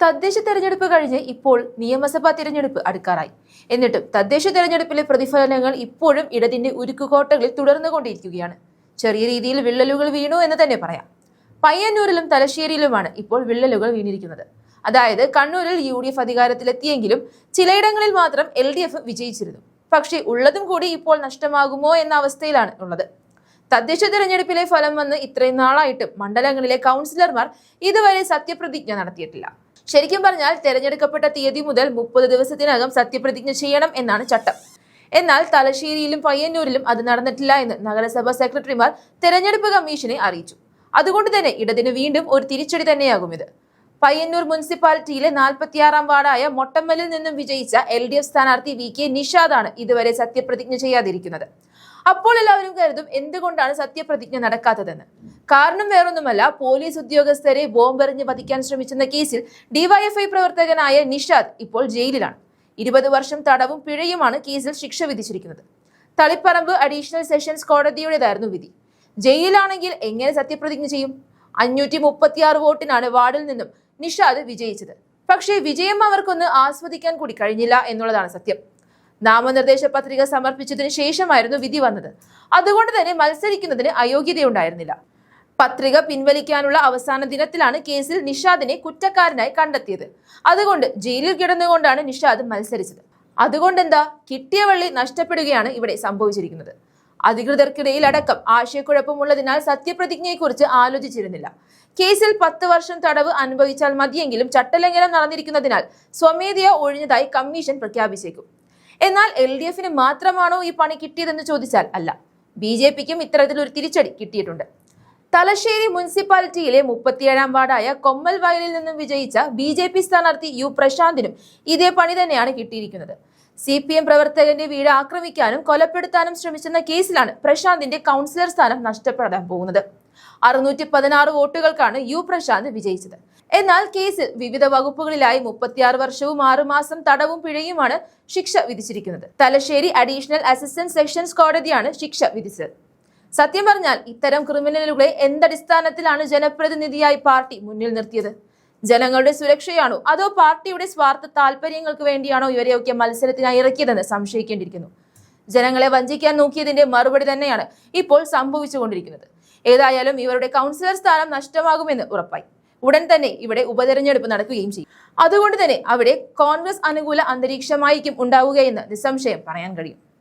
തദ്ദേശ തെരഞ്ഞെടുപ്പ് കഴിഞ്ഞ് ഇപ്പോൾ നിയമസഭാ തിരഞ്ഞെടുപ്പ് അടുക്കാറായി. എന്നിട്ടും തദ്ദേശ തെരഞ്ഞെടുപ്പിലെ പ്രതിഫലനങ്ങൾ ഇപ്പോഴും ഇടതിന്റെ ഉരുക്കുകോട്ടകളിൽ തുടർന്നുകൊണ്ടിരിക്കുകയാണ്. ചെറിയ രീതിയിൽ വിള്ളലുകൾ വീണു എന്ന് തന്നെ പറയാം. പയ്യന്നൂരിലും തലശ്ശേരിയിലുമാണ് ഇപ്പോൾ വിള്ളലുകൾ വീണിരിക്കുന്നത്. അതായത് കണ്ണൂരിൽ UDF അധികാരത്തിലെത്തിയെങ്കിലും ചിലയിടങ്ങളിൽ മാത്രം LDF വിജയിച്ചിരുന്നു. പക്ഷേ ഉള്ളതും കൂടി ഇപ്പോൾ നഷ്ടമാകുമോ എന്ന അവസ്ഥയിലാണ് ഉള്ളത്. തദ്ദേശ തെരഞ്ഞെടുപ്പിലെ ഫലം വന്ന് ഇത്രയും നാളായിട്ടും മണ്ഡലങ്ങളിലെ കൗൺസിലർമാർ ഇതുവരെ സത്യപ്രതിജ്ഞ നടത്തിയിട്ടില്ല. ശരിക്കും പറഞ്ഞാൽ തെരഞ്ഞെടുക്കപ്പെട്ട തീയതി മുതൽ 30 ദിവസത്തിനകം സത്യപ്രതിജ്ഞ ചെയ്യണം എന്നാണ് ചട്ടം. എന്നാൽ തലശ്ശേരിയിലും പയ്യന്നൂരിലും അത് നടന്നിട്ടില്ല എന്ന് നഗരസഭാ സെക്രട്ടറിമാർ തെരഞ്ഞെടുപ്പ് കമ്മീഷനെ അറിയിച്ചു. അതുകൊണ്ട് തന്നെ ഇടതിന് വീണ്ടും ഒരു തിരിച്ചടി തന്നെയാകും ഇത്. പയ്യന്നൂർ മുനിസിപ്പാലിറ്റിയിലെ 46-ാം വാർഡായ മൊട്ടമ്മലിൽ നിന്നും വിജയിച്ച LDF സ്ഥാനാർത്ഥി VK നിഷാദാണ് ഇതുവരെ സത്യപ്രതിജ്ഞ ചെയ്യാതിരിക്കുന്നത്. അപ്പോൾ എല്ലാവരും കരുതും എന്തുകൊണ്ടാണ് സത്യപ്രതിജ്ഞ നടക്കാത്തതെന്ന്. കാരണം വേറൊന്നുമല്ല, പോലീസ് ഉദ്യോഗസ്ഥരെ ബോംബെറിഞ്ഞ് വധിക്കാൻ ശ്രമിച്ചെന്ന കേസിൽ DYFI പ്രവർത്തകനായ നിഷാദ് ഇപ്പോൾ ജയിലിലാണ്. 20 വർഷം തടവും പിഴയുമാണ് കേസിൽ ശിക്ഷ വിധിച്ചിരിക്കുന്നത്. തളിപ്പറമ്പ് അഡീഷണൽ സെഷൻസ് കോടതിയുടേതായിരുന്നു വിധി. ജയിലിലാണെങ്കിൽ എങ്ങനെ സത്യപ്രതിജ്ഞ ചെയ്യും? 536 വോട്ടിനാണ് വാർഡിൽ നിന്നും നിഷാദ് വിജയിച്ചത്. പക്ഷേ വിജയം അവർക്കൊന്ന് ആസ്വദിക്കാൻ കൂടി കഴിഞ്ഞില്ല എന്നുള്ളതാണ് സത്യം. നാമനിർദ്ദേശ പത്രിക സമർപ്പിച്ചതിന് ശേഷമായിരുന്നു വിധി വന്നത്. അതുകൊണ്ട് തന്നെ മത്സരിക്കുന്നതിന് അയോഗ്യതയുണ്ടായിരുന്നില്ല. പത്രിക പിൻവലിക്കാനുള്ള അവസാന ദിനത്തിലാണ് കേസിൽ നിഷാദിനെ കുറ്റക്കാരനായി കണ്ടെത്തിയത്. അതുകൊണ്ട് ജയിലിൽ കിടന്നുകൊണ്ടാണ് നിഷാദ് മത്സരിച്ചത്. അതുകൊണ്ടെന്താ, കിട്ടിയ വള്ളി നഷ്ടപ്പെടുകയാണ് ഇവിടെ സംഭവിച്ചിരിക്കുന്നത്. അധികൃതർക്കിടയിൽ അടക്കം ആശയക്കുഴപ്പമുള്ളതിനാൽ സത്യപ്രതിജ്ഞയെക്കുറിച്ച് ആലോചിച്ചിരുന്നില്ല. കേസിൽ 10 വർഷം തടവ് അനുഭവിച്ചാൽ മതിയെങ്കിലും ചട്ടലംഘനം നടന്നിരിക്കുന്നതിനാൽ സ്വമേധയാ ഒഴിഞ്ഞതായി കമ്മീഷൻ പ്രഖ്യാപിച്ചേക്കും. എന്നാൽ LDFന് മാത്രമാണോ ഈ പണി കിട്ടിയതെന്ന് ചോദിച്ചാൽ അല്ല. BJPക്കും ഇത്തരത്തിലൊരു തിരിച്ചടി കിട്ടിയിട്ടുണ്ട്. തലശ്ശേരി മുനിസിപ്പാലിറ്റിയിലെ 37-ാം വാർഡായ കൊമ്മൽ വയലിൽ നിന്നും വിജയിച്ച BJP സ്ഥാനാർത്ഥി U പ്രശാന്തിനും ഇതേ പണി തന്നെയാണ് കിട്ടിയിരിക്കുന്നത്. CPM പ്രവർത്തകന്റെ വീട് ആക്രമിക്കാനും കൊലപ്പെടുത്താനും ശ്രമിച്ചെന്ന കേസിലാണ് പ്രശാന്തിന്റെ കൗൺസിലർ സ്ഥാനം നഷ്ടപ്പെടാൻ പോകുന്നത്. 616 വോട്ടുകൾക്കാണ് U പ്രശാന്ത് വിജയിച്ചത്. എന്നാൽ കേസിൽ വിവിധ വകുപ്പുകളിലായി 36 വർഷവും 6 മാസം തടവും പിഴയുമാണ് ശിക്ഷ വിധിച്ചിരിക്കുന്നത്. തലശ്ശേരി അഡീഷണൽ അസിസ്റ്റന്റ് സെഷൻസ് കോടതിയാണ് ശിക്ഷ വിധിച്ചത്. സത്യം പറഞ്ഞാൽ ഇത്തരം ക്രിമിനലുകളെ എന്തടിസ്ഥാനത്തിലാണ് ജനപ്രതിനിധിയായി പാർട്ടി മുന്നിൽ നിർത്തിയത്? ജനങ്ങളുടെ സുരക്ഷയാണോ അതോ പാർട്ടിയുടെ സ്വാർത്ഥ താല്പര്യങ്ങൾക്ക് വേണ്ടിയാണോ ഇവരെയൊക്കെ മത്സരത്തിനായി ഇറക്കിയതെന്ന് സംശയിക്കേണ്ടിയിരിക്കുന്നു. ജനങ്ങളെ വഞ്ചിക്കാൻ നോക്കിയതിന്റെ മറുപടി തന്നെയാണ് ഇപ്പോൾ സംഭവിച്ചുകൊണ്ടിരിക്കുന്നത്. ഏതായാലും ഇവരുടെ കൗൺസിലർ സ്ഥാനം നഷ്ടമാകുമെന്ന് ഉറപ്പായി. ഉടൻ തന്നെ ഇവിടെ ഉപതെരഞ്ഞെടുപ്പ് നടക്കുകയും ചെയ്യും. അതുകൊണ്ട് തന്നെ അവിടെ കോൺഗ്രസ് അനുകൂല അന്തരീക്ഷമായിരിക്കും ഉണ്ടാവുകയെന്ന് നിസ്സംശയം പറയാൻ കഴിയും.